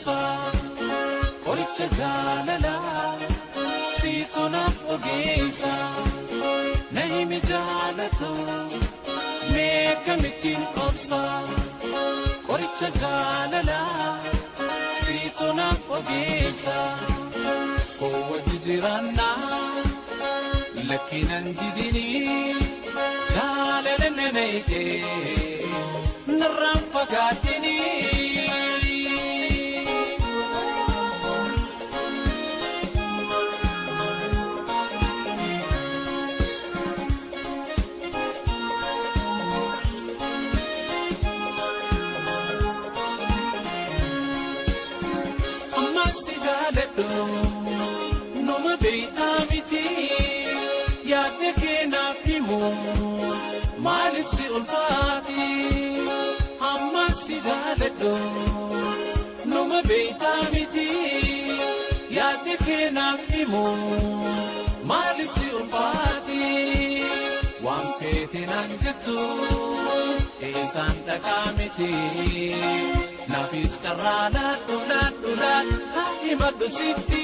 obsa qoricha jaalala siitunaaf ogeessa nahimi jaalato meekkamittiin obsa qoricha jaalala siitunaaf ogeessa kowwatti jiraanna lakkinan didini jaalala nanayte narraan fagaatini amasi jaaladho numa beeytaa miti yaadne keenaaf himu maaliif si ulfaati amasi jaaladho numa beeytaa miti yaadne keenaaf himu maaliif si ulfaati waan feetenaan jettu eesaan dhaqaa miti naafis karraa laadhu haa himadhu sitti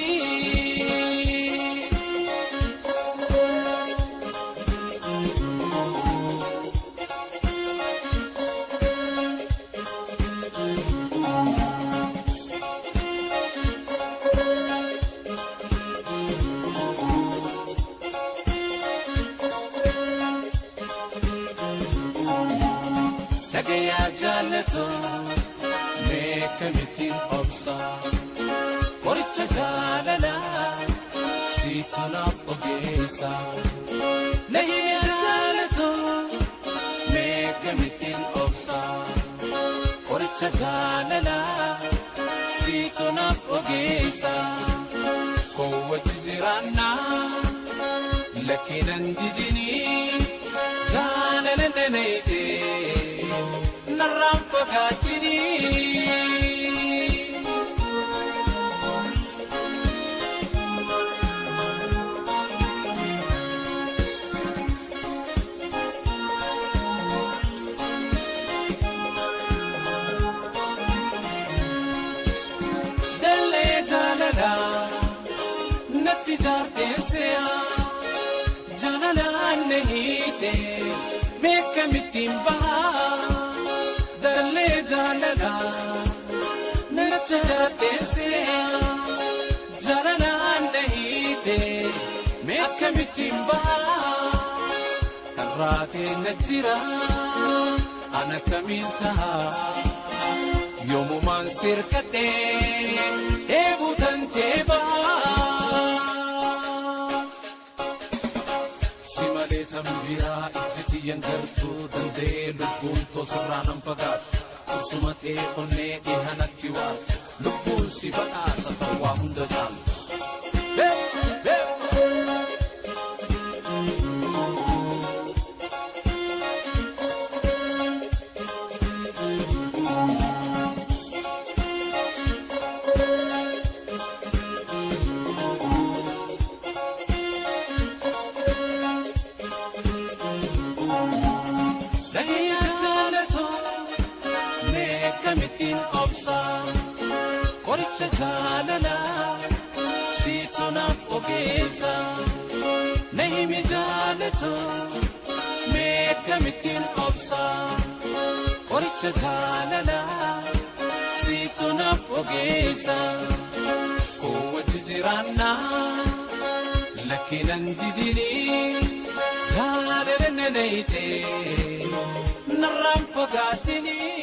Nagaya jalato meekkamittiin obsa qoricha jaalala siitunaaf ogeessa nagaya jalato meekkamittiin obsa qoricha jaalala siitunaaf ogeessa kowwatti jiraanna lakkinan didini jaalala nanayte narraan fagaatini dallee jaalala natti jaarteesseya jaalalaan nahite meekkamittiin bahaa dalle jaalala natti jaarteesseya jaalalaan nahite meekkamittiin bahaa karraatee na jira ana kamiin tahaa yoomumaan sirkadhee eebuutan teebaa simalee tambiraa ijjitiyyan gartuu dandee lubbuun tosirraanan fagaatu kursumatee onnee dhihanatti waan lubbuun si badhaasa ta'uu hunda caalu meekkamittiin obsa qoricha jaalala siitunaaf ogeessa nahimi jaalato meekkamittiin obsa qoricha jaalala siitunaaf ogeessa kowwatti jiraanna lakkinan didini jaalala nanayte narraan fagaatini